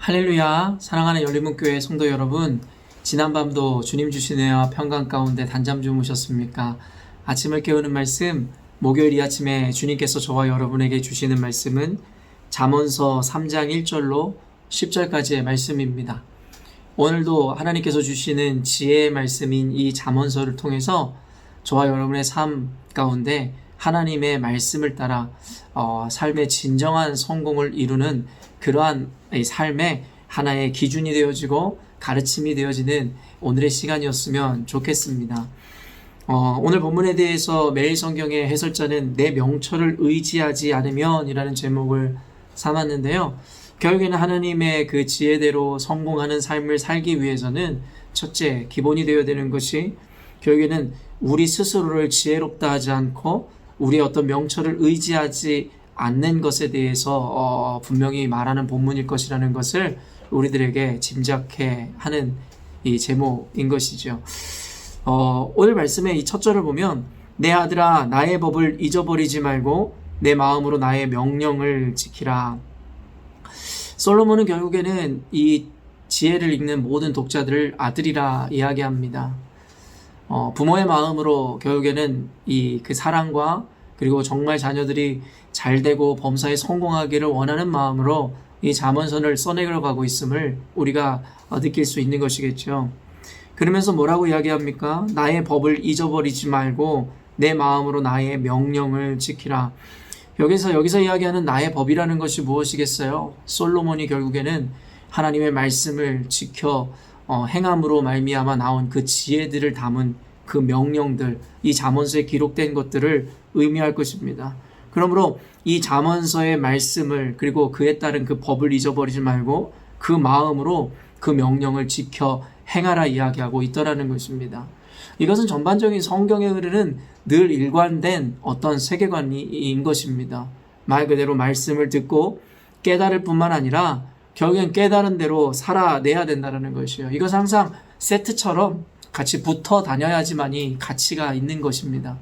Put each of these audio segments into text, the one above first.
할렐루야, 사랑하는 열린문교회 성도 여러분, 지난밤도 주님 주신 은혜와 평강 가운데 단잠 주무셨습니까? 아침을 깨우는 말씀, 목요일 이 아침에 주님께서 저와 여러분에게 주시는 말씀은 잠언서 3장 1절로 10절까지의 말씀입니다. 오늘도 하나님께서 주시는 지혜의 말씀인 이 잠언서를 통해서 저와 여러분의 삶 가운데 하나님의 말씀을 따라 삶의 진정한 성공을 이루는 그러한 삶의 하나의 기준이 되어지고 가르침이 되어지는 오늘의 시간이었으면 좋겠습니다. 오늘 본문에 대해서 매일 성경의 해설자는 내 명철을 의지하지 않으면 이라는 제목을 삼았는데요. 결국에는 하나님의 그 지혜대로 성공하는 삶을 살기 위해서는 첫째, 기본이 되어야 되는 것이 결국에는 우리 스스로를 지혜롭다 하지 않고 우리의 어떤 명철을 의지하지 않는 것에 대해서 분명히 말하는 본문일 것이라는 것을 우리들에게 짐작해 하는 이 제목인 것이죠. 오늘 말씀의 이 첫 절을 보면 내 아들아 나의 법을 잊어버리지 말고 내 마음으로 나의 명령을 지키라. 솔로몬은 결국에는 이 지혜를 읽는 모든 독자들을 아들이라 이야기합니다. 부모의 마음으로 결국에는 그 사랑과 그리고 정말 자녀들이 잘되고 범사에 성공하기를 원하는 마음으로 이 잠언서를 써내려가고 있음을 우리가 느낄 수 있는 것이겠죠. 그러면서 뭐라고 이야기합니까? 나의 법을 잊어버리지 말고 내 마음으로 나의 명령을 지키라. 여기서 이야기하는 나의 법이라는 것이 무엇이겠어요? 솔로몬이 결국에는 하나님의 말씀을 지켜 행함으로 말미암아 나온 그 지혜들을 담은 그 명령들, 이 잠언서에 기록된 것들을 의미할 것입니다. 그러므로 이 잠언서의 말씀을 그리고 그에 따른 그 법을 잊어버리지 말고 그 마음으로 그 명령을 지켜 행하라 이야기하고 있더라는 것입니다. 이것은 전반적인 성경에 흐르는 늘 일관된 어떤 세계관인 것입니다. 말 그대로 말씀을 듣고 깨달을 뿐만 아니라 결국엔 깨달은 대로 살아내야 된다는 것이에요. 이것은 항상 세트처럼 같이 붙어 다녀야지만이 가치가 있는 것입니다.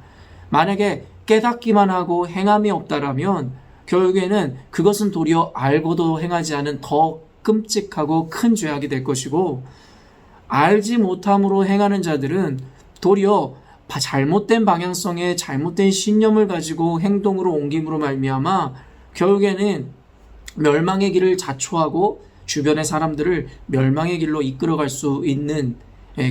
만약에 깨닫기만 하고 행함이 없다라면 결국에는 그것은 도리어 알고도 행하지 않은 더 끔찍하고 큰 죄악이 될 것이고, 알지 못함으로 행하는 자들은 도리어 잘못된 방향성에 잘못된 신념을 가지고 행동으로 옮김으로 말미암아 결국에는 멸망의 길을 자초하고 주변의 사람들을 멸망의 길로 이끌어갈 수 있는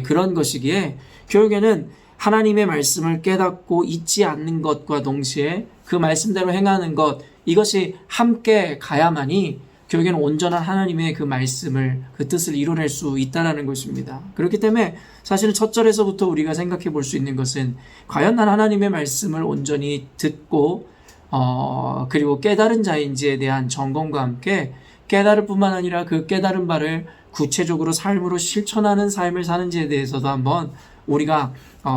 그런 것이기에 결국에는 하나님의 말씀을 깨닫고 잊지 않는 것과 동시에 그 말씀대로 행하는 것, 이것이 함께 가야만이 결국에는 온전한 하나님의 그 말씀을, 그 뜻을 이뤄낼 수 있다는 것입니다. 그렇기 때문에 사실은 첫 절에서부터 우리가 생각해 볼 수 있는 것은 과연 난 하나님의 말씀을 온전히 듣고 그리고 깨달은 자인지에 대한 점검과 함께 깨달을 뿐만 아니라 그 깨달은 바를 구체적으로 삶으로 실천하는 삶을 사는지에 대해서도 한번 우리가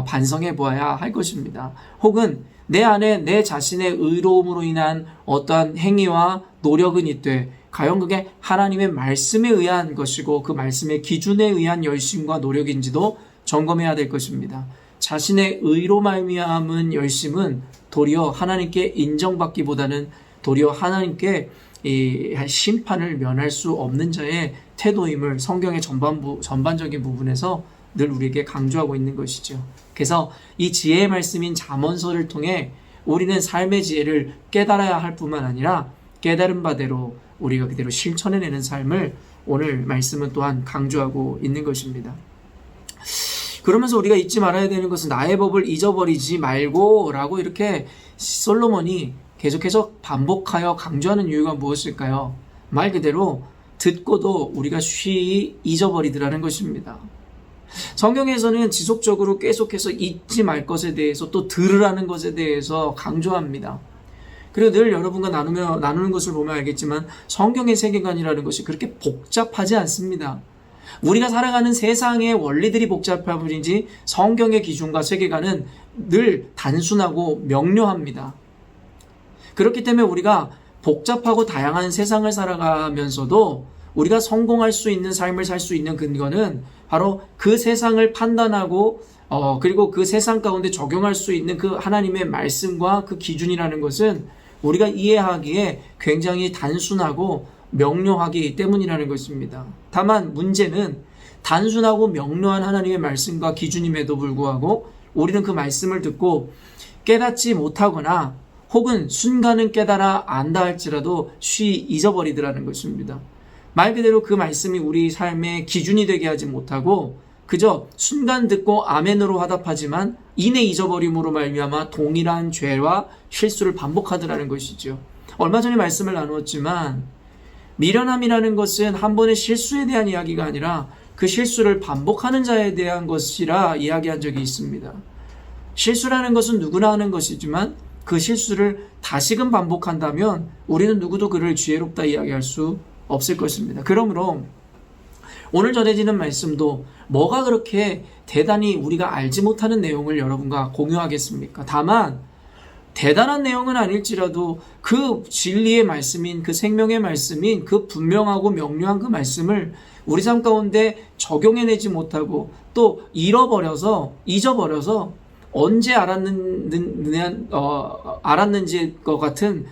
반성해 보아야 할 것입니다. 혹은 내 안에 내 자신의 의로움으로 인한 어떠한 행위와 노력은 있되 과연 그게 하나님의 말씀에 의한 것이고 그 말씀의 기준에 의한 열심과 노력인지도 점검해야 될 것입니다. 자신의 의로 말미암은 열심은 도리어 하나님께 인정받기보다는 도리어 하나님께 이 심판을 면할 수 없는 자의 태도임을 성경의 전반적인 부분에서 늘 우리에게 강조하고 있는 것이죠. 그래서 이 지혜의 말씀인 잠언서를 통해 우리는 삶의 지혜를 깨달아야 할 뿐만 아니라 깨달은 바대로 우리가 그대로 실천해내는 삶을 오늘 말씀은 또한 강조하고 있는 것입니다. 그러면서 우리가 잊지 말아야 되는 것은 나의 법을 잊어버리지 말고 라고 이렇게 솔로몬이 계속해서 반복하여 강조하는 이유가 무엇일까요? 말 그대로 듣고도 우리가 쉬이 잊어버리더라는 것입니다. 성경에서는 지속적으로 계속해서 잊지 말 것에 대해서 또 들으라는 것에 대해서 강조합니다. 그리고 늘 여러분과 나누는 것을 보면 알겠지만 성경의 세계관이라는 것이 그렇게 복잡하지 않습니다. 우리가 살아가는 세상의 원리들이 복잡할 뿐이지 성경의 기준과 세계관은 늘 단순하고 명료합니다. 그렇기 때문에 우리가 복잡하고 다양한 세상을 살아가면서도 우리가 성공할 수 있는 삶을 살 수 있는 근거는 바로 그 세상을 판단하고 그리고 그 세상 가운데 적용할 수 있는 그 하나님의 말씀과 그 기준이라는 것은 우리가 이해하기에 굉장히 단순하고 명료하기 때문이라는 것입니다. 다만 문제는 단순하고 명료한 하나님의 말씀과 기준임에도 불구하고 우리는 그 말씀을 듣고 깨닫지 못하거나 혹은 순간은 깨달아 안다 할지라도 쉬이 잊어버리더라는 것입니다. 말 그대로 그 말씀이 우리 삶의 기준이 되게 하지 못하고 그저 순간 듣고 아멘으로 화답하지만 이내 잊어버림으로 말미암아 동일한 죄와 실수를 반복하더라는 것이죠. 얼마 전에 말씀을 나누었지만 미련함이라는 것은 한 번의 실수에 대한 이야기가 아니라 그 실수를 반복하는 자에 대한 것이라 이야기한 적이 있습니다. 실수라는 것은 누구나 하는 것이지만 그 실수를 다시금 반복한다면 우리는 누구도 그를 지혜롭다 이야기할 수 없을 것입니다. 그러므로 오늘 전해지는 말씀도 뭐가 그렇게 대단히 우리가 알지 못하는 내용을 여러분과 공유하겠습니까? 다만 대단한 내용은 아닐지라도 그 진리의 말씀인 그 생명의 말씀인 그 분명하고 명료한 그 말씀을 우리 삶 가운데 적용해내지 못하고 또 잊어버려서 언제 알았는지 것 같은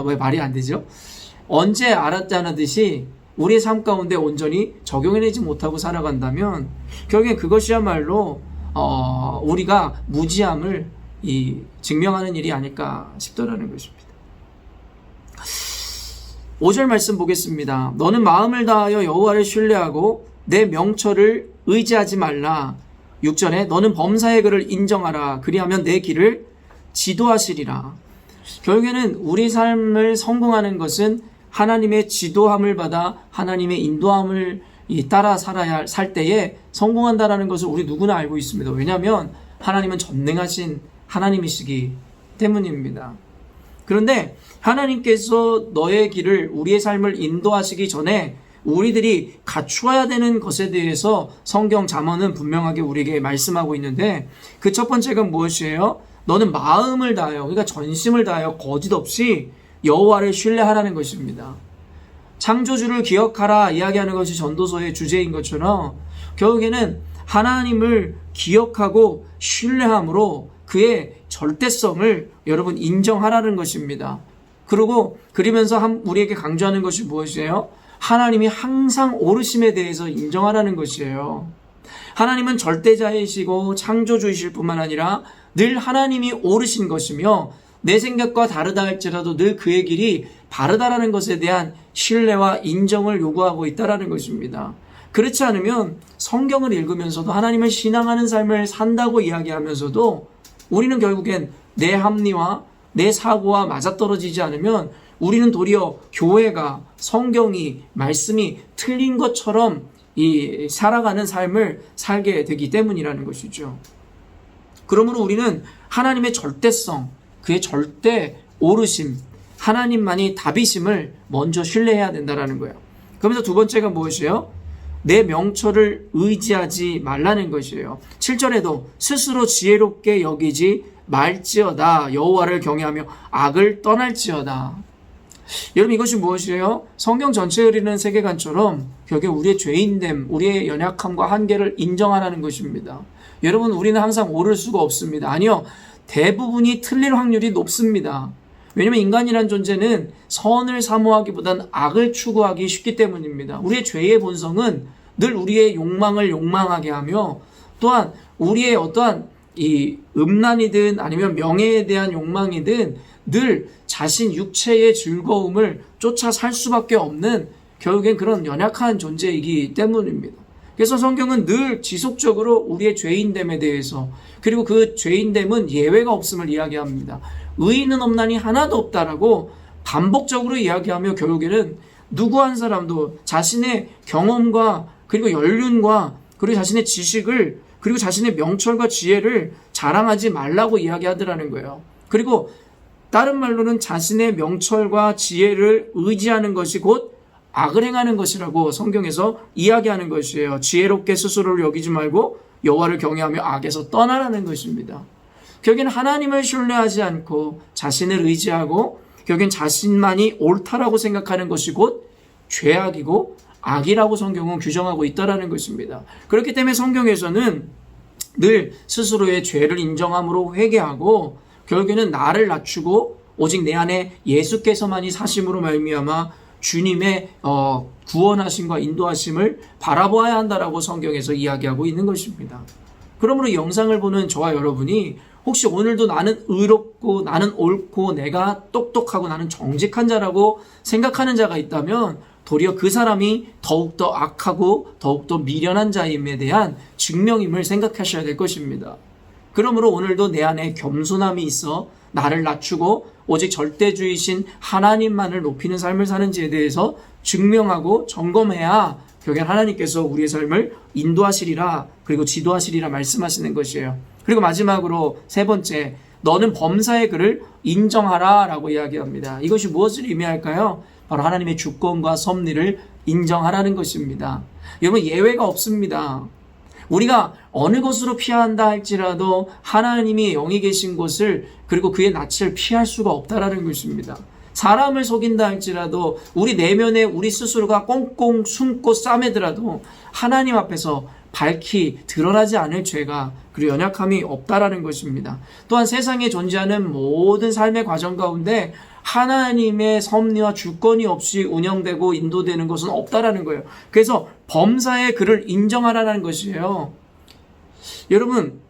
왜 말이 안 되죠? 언제 알았다는 듯이 우리의 삶 가운데 온전히 적용해내지 못하고 살아간다면 결국엔 그것이야말로 우리가 무지함을 증명하는 일이 아닐까 싶더라는 것입니다. 5절 말씀 보겠습니다. 너는 마음을 다하여 여호와를 신뢰하고 내 명철을 의지하지 말라. 6절에 너는 범사의 그를 인정하라. 그리하면 내 길을 지도하시리라. 결국에는 우리 삶을 성공하는 것은 하나님의 지도함을 받아 하나님의 인도함을 따라 살 때에 성공한다라는 것을 우리 누구나 알고 있습니다. 왜냐하면 하나님은 전능하신 하나님이시기 때문입니다. 그런데 하나님께서 너의 길을 우리의 삶을 인도하시기 전에 우리들이 갖추어야 되는 것에 대해서 성경 잠언은 분명하게 우리에게 말씀하고 있는데 그 첫 번째가 무엇이에요? 너는 마음을 다하여 그러니까 전심을 다하여 거짓 없이 여호와를 신뢰하라는 것입니다. 창조주를 기억하라 이야기하는 것이 전도서의 주제인 것처럼 결국에는 하나님을 기억하고 신뢰함으로 그의 절대성을 여러분 인정하라는 것입니다. 그러면서 우리에게 강조하는 것이 무엇이에요? 하나님이 항상 오르심에 대해서 인정하라는 것이에요. 하나님은 절대자이시고 창조주이실 뿐만 아니라 늘 하나님이 오르신 것이며 내 생각과 다르다 할지라도 늘 그의 길이 바르다라는 것에 대한 신뢰와 인정을 요구하고 있다라는 것입니다. 그렇지 않으면 성경을 읽으면서도 하나님을 신앙하는 삶을 산다고 이야기하면서도 우리는 결국엔 내 합리와 내 사고와 맞아떨어지지 않으면 우리는 도리어 교회가 성경이 말씀이 틀린 것처럼 살아가는 삶을 살게 되기 때문이라는 것이죠. 그러므로 우리는 하나님의 절대성, 그의 절대 오르심, 하나님만이 답이심을 먼저 신뢰해야 된다는 거예요. 그러면서 두 번째가 무엇이에요? 내 명철을 의지하지 말라는 것이에요. 7절에도 스스로 지혜롭게 여기지 말지어다. 여호와를 경외하며 악을 떠날지어다. 여러분 이것이 무엇이에요? 성경 전체에 흐르는 세계관처럼 결국 우리의 죄인됨, 우리의 연약함과 한계를 인정하라는 것입니다. 여러분 우리는 항상 옳을 수가 없습니다. 아니요. 대부분이 틀릴 확률이 높습니다. 왜냐하면 인간이란 존재는 선을 사모하기보다는 악을 추구하기 쉽기 때문입니다. 우리의 죄의 본성은 늘 우리의 욕망을 욕망하게 하며 또한 우리의 어떠한 이 음란이든 아니면 명예에 대한 욕망이든 늘 자신 육체의 즐거움을 쫓아 살 수밖에 없는 결국엔 그런 연약한 존재이기 때문입니다. 그래서 성경은 늘 지속적으로 우리의 죄인됨에 대해서 그리고 그 죄인됨은 예외가 없음을 이야기합니다. 의인은 없나니 하나도 없다라고 반복적으로 이야기하며 결국에는 누구 한 사람도 자신의 경험과 그리고 연륜과 그리고 자신의 지식을 그리고 자신의 명철과 지혜를 자랑하지 말라고 이야기하더라는 거예요. 그리고 다른 말로는 자신의 명철과 지혜를 의지하는 것이 곧 악을 행하는 것이라고 성경에서 이야기하는 것이에요. 지혜롭게 스스로를 여기지 말고 여호와를 경외하며 악에서 떠나라는 것입니다. 결국엔 하나님을 신뢰하지 않고 자신을 의지하고 결국엔 자신만이 옳다라고 생각하는 것이 곧 죄악이고 악이라고 성경은 규정하고 있다라는 것입니다. 그렇기 때문에 성경에서는 늘 스스로의 죄를 인정함으로 회개하고 결국에는 나를 낮추고 오직 내 안에 예수께서만이 사심으로 말미암아 주님의 구원하심과 인도하심을 바라보아야 한다라고 성경에서 이야기하고 있는 것입니다. 그러므로 영상을 보는 저와 여러분이 혹시 오늘도 나는 의롭고 나는 옳고 내가 똑똑하고 나는 정직한 자라고 생각하는 자가 있다면 도리어 그 사람이 더욱더 악하고 더욱더 미련한 자임에 대한 증명임을 생각하셔야 될 것입니다. 그러므로 오늘도 내 안에 겸손함이 있어 나를 낮추고 오직 절대주의신 하나님만을 높이는 삶을 사는지에 대해서 증명하고 점검해야 결국 하나님께서 우리의 삶을 인도하시리라 그리고 지도하시리라 말씀하시는 것이에요. 그리고 마지막으로 세 번째, 너는 범사의 그를 인정하라 라고 이야기합니다. 이것이 무엇을 의미할까요? 바로 하나님의 주권과 섭리를 인정하라는 것입니다. 여러분, 예외가 없습니다. 우리가 어느 것으로 피해야 한다 할지라도 하나님이 영이 계신 곳을 그리고 그의 낯을 피할 수가 없다라는 것입니다. 사람을 속인다 할지라도 우리 내면에 우리 스스로가 꽁꽁 숨고 싸매더라도 하나님 앞에서 밝히 드러나지 않을 죄가 그리고 연약함이 없다라는 것입니다. 또한 세상에 존재하는 모든 삶의 과정 가운데 하나님의 섭리와 주권이 없이 운영되고 인도되는 것은 없다라는 거예요. 그래서 범사의 그를 인정하라는 것이에요. 여러분,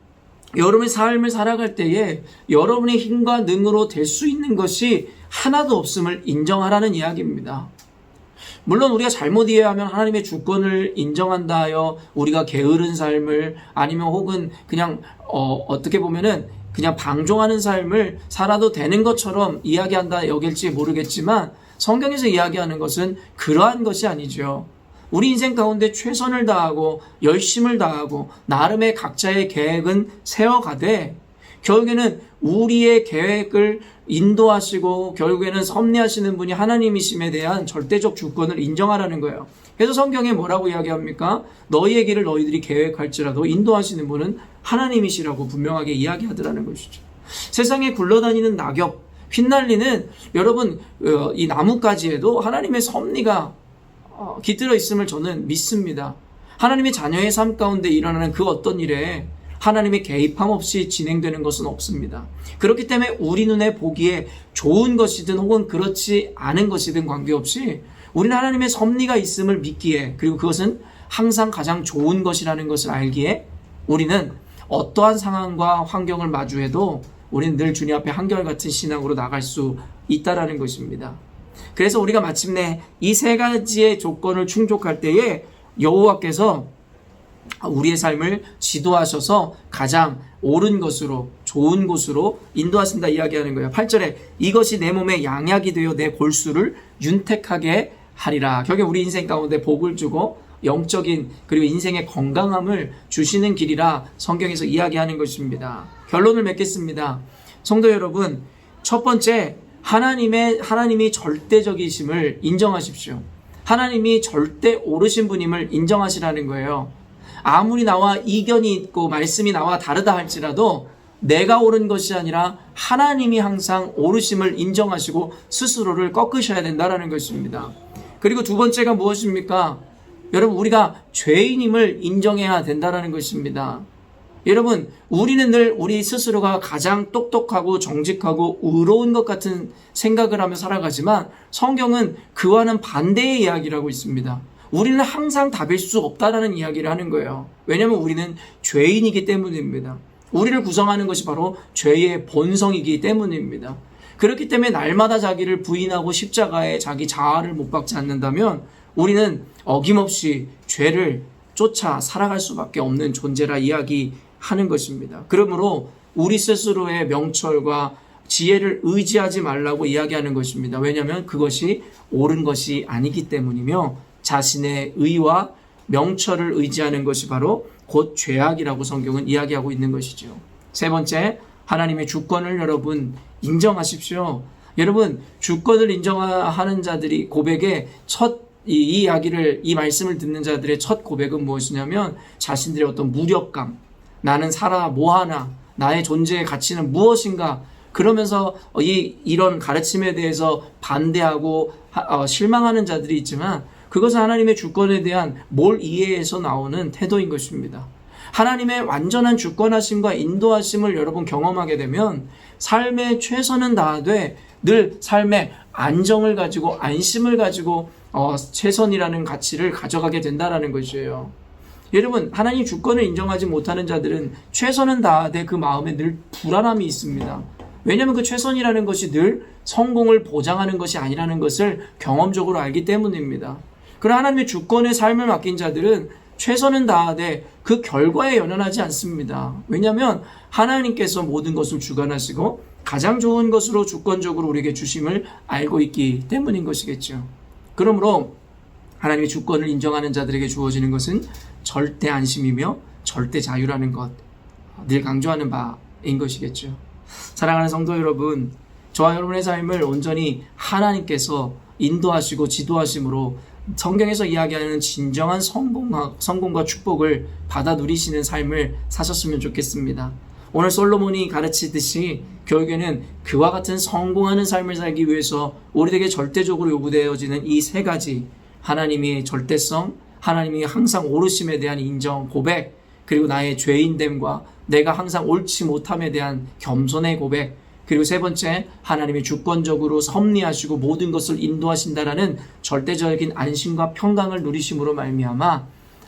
여러분의 삶을 살아갈 때에 여러분의 힘과 능으로 될 수 있는 것이 하나도 없음을 인정하라는 이야기입니다. 물론 우리가 잘못 이해하면 하나님의 주권을 인정한다 하여 우리가 게으른 삶을 아니면 혹은 그냥 어떻게 보면은 그냥 방종하는 삶을 살아도 되는 것처럼 이야기한다 여길지 모르겠지만 성경에서 이야기하는 것은 그러한 것이 아니죠. 우리 인생 가운데 최선을 다하고 열심을 다하고 나름의 각자의 계획은 세워가되 결국에는 우리의 계획을 인도하시고 결국에는 섭리하시는 분이 하나님이심에 대한 절대적 주권을 인정하라는 거예요. 그래서 성경에 뭐라고 이야기합니까? 너희의 길을 너희들이 계획할지라도 인도하시는 분은 하나님이시라고 분명하게 이야기하더라는 것이죠. 세상에 굴러다니는 낙엽, 휘날리는 여러분 이 나뭇가지에도 하나님의 섭리가 깃들어 있음을 저는 믿습니다. 하나님의 자녀의 삶 가운데 일어나는 그 어떤 일에 하나님의 개입함 없이 진행되는 것은 없습니다. 그렇기 때문에 우리 눈에 보기에 좋은 것이든 혹은 그렇지 않은 것이든 관계없이 우리는 하나님의 섭리가 있음을 믿기에 그리고 그것은 항상 가장 좋은 것이라는 것을 알기에 우리는 어떠한 상황과 환경을 마주해도 우리는 늘 주님 앞에 한결같은 신앙으로 나갈 수 있다라는 것입니다. 그래서 우리가 마침내 이 세 가지의 조건을 충족할 때에 여호와께서 우리의 삶을 지도하셔서 가장 옳은 것으로 좋은 곳으로 인도하신다 이야기하는 거예요. 8절에 이것이 내 몸에 양약이 되어 내 골수를 윤택하게 하리라. 결국 우리 인생 가운데 복을 주고 영적인 그리고 인생의 건강함을 주시는 길이라 성경에서 이야기하는 것입니다. 결론을 맺겠습니다. 성도 여러분, 첫 번째 하나님이 절대적이심을 인정하십시오. 하나님이 절대 옳으신 분임을 인정하시라는 거예요. 아무리 나와 이견이 있고 말씀이 나와 다르다 할지라도 내가 옳은 것이 아니라 하나님이 항상 옳으심을 인정하시고 스스로를 꺾으셔야 된다는 것입니다. 그리고 두 번째가 무엇입니까? 여러분, 우리가 죄인임을 인정해야 된다는 것입니다. 여러분, 우리는 늘 우리 스스로가 가장 똑똑하고 정직하고 의로운 것 같은 생각을 하며 살아가지만 성경은 그와는 반대의 이야기를 하고 있습니다. 우리는 항상 답일 수 없다라는 이야기를 하는 거예요. 왜냐하면 우리는 죄인이기 때문입니다. 우리를 구성하는 것이 바로 죄의 본성이기 때문입니다. 그렇기 때문에 날마다 자기를 부인하고 십자가에 자기 자아를 못 박지 않는다면 우리는 어김없이 죄를 쫓아 살아갈 수밖에 없는 존재라 이야기하는 것입니다. 그러므로 우리 스스로의 명철과 지혜를 의지하지 말라고 이야기하는 것입니다. 왜냐하면 그것이 옳은 것이 아니기 때문이며 자신의 의와 명철을 의지하는 것이 바로 곧 죄악이라고 성경은 이야기하고 있는 것이죠. 세 번째, 하나님의 주권을 여러분 인정하십시오. 여러분, 주권을 인정하는 자들이 고백의 이 이야기를, 이 말씀을 듣는 자들의 첫 고백은 무엇이냐면 자신들의 어떤 무력감, 나는 살아 뭐하나, 나의 존재의 가치는 무엇인가, 그러면서 이런 가르침에 대해서 반대하고 실망하는 자들이 있지만 그것은 하나님의 주권에 대한 몰 이해에서 나오는 태도인 것입니다. 하나님의 완전한 주권하심과 인도하심을 여러분 경험하게 되면 삶의 최선은 다하되 늘 삶의 안정을 가지고 안심을 가지고 최선이라는 가치를 가져가게 된다라는 것이에요. 여러분, 하나님 주권을 인정하지 못하는 자들은 최선은 다하되 그 마음에 늘 불안함이 있습니다. 왜냐하면 그 최선이라는 것이 늘 성공을 보장하는 것이 아니라는 것을 경험적으로 알기 때문입니다. 그러나 하나님의 주권의 삶을 맡긴 자들은 최선은 다하되 그 결과에 연연하지 않습니다. 왜냐하면 하나님께서 모든 것을 주관하시고 가장 좋은 것으로 주권적으로 우리에게 주심을 알고 있기 때문인 것이겠죠. 그러므로 하나님의 주권을 인정하는 자들에게 주어지는 것은 절대 안심이며 절대 자유라는 것, 늘 강조하는 바인 것이겠죠. 사랑하는 성도 여러분, 저와 여러분의 삶을 온전히 하나님께서 인도하시고 지도하심으로 성경에서 이야기하는 진정한 성공과 축복을 받아 누리시는 삶을 사셨으면 좋겠습니다. 오늘 솔로몬이 가르치듯이 결국에는 그와 같은 성공하는 삶을 살기 위해서 우리에게 절대적으로 요구되어지는 이 세 가지, 하나님의 절대성, 하나님이 항상 옳으심에 대한 인정, 고백, 그리고 나의 죄인됨과 내가 항상 옳지 못함에 대한 겸손의 고백, 그리고 세 번째, 하나님이 주권적으로 섭리하시고 모든 것을 인도하신다라는 절대적인 안심과 평강을 누리심으로 말미암아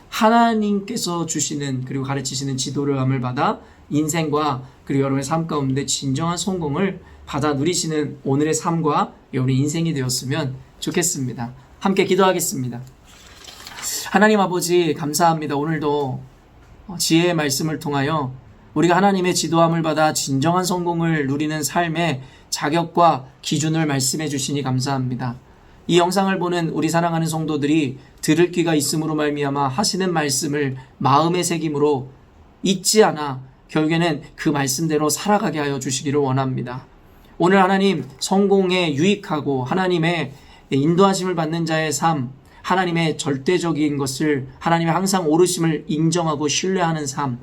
하나님께서 주시는 그리고 가르치시는 지도를함을 받아 인생과 그리고 여러분의 삶 가운데 진정한 성공을 받아 누리시는 오늘의 삶과 여러분의 인생이 되었으면 좋겠습니다. 함께 기도하겠습니다. 하나님 아버지, 감사합니다. 오늘도 지혜의 말씀을 통하여 우리가 하나님의 지도함을 받아 진정한 성공을 누리는 삶의 자격과 기준을 말씀해 주시니 감사합니다. 이 영상을 보는 우리 사랑하는 성도들이 들을 귀가 있음으로 말미암아 하시는 말씀을 마음에 새김으로 잊지 않아 결국에는 그 말씀대로 살아가게 하여 주시기를 원합니다. 오늘 하나님, 성공에 유익하고 하나님의 인도하심을 받는 자의 삶, 하나님의 절대적인 것을, 하나님의 항상 옳으심을 인정하고 신뢰하는 삶,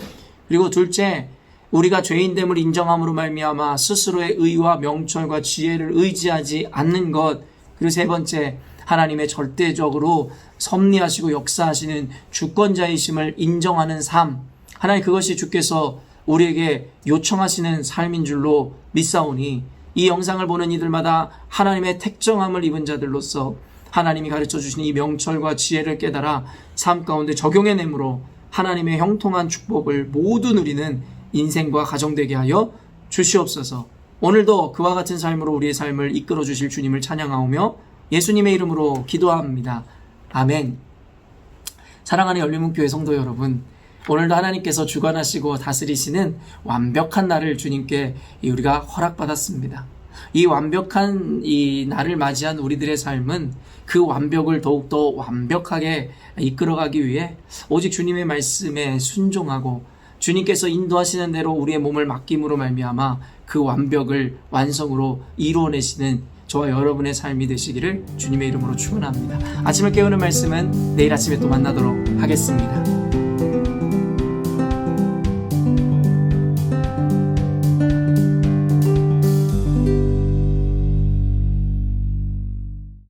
그리고 둘째, 우리가 죄인됨을 인정함으로 말미암아 스스로의 의와 명철과 지혜를 의지하지 않는 것, 그리고 세 번째, 하나님의 절대적으로 섭리하시고 역사하시는 주권자이심을 인정하는 삶, 하나님, 그것이 주께서 우리에게 요청하시는 삶인 줄로 믿사오니 이 영상을 보는 이들마다 하나님의 택정함을 입은 자들로서 하나님이 가르쳐 주신 이 명철과 지혜를 깨달아 삶 가운데 적용해내므로 하나님의 형통한 축복을 모두 누리는 인생과 가정 되게 하여 주시옵소서. 오늘도 그와 같은 삶으로 우리의 삶을 이끌어 주실 주님을 찬양하오며 예수님의 이름으로 기도합니다. 아멘. 사랑하는 열린문교회 성도 여러분, 오늘도 하나님께서 주관하시고 다스리시는 완벽한 날을 주님께 우리가 허락받았습니다. 이 완벽한 이 날을 맞이한 우리들의 삶은 그 완벽을 더욱더 완벽하게 이끌어가기 위해 오직 주님의 말씀에 순종하고 주님께서 인도하시는 대로 우리의 몸을 맡김으로 말미암아 그 완벽을 완성으로 이루어내시는 저와 여러분의 삶이 되시기를 주님의 이름으로 축원합니다. 아침을 깨우는 말씀은 내일 아침에 또 만나도록 하겠습니다.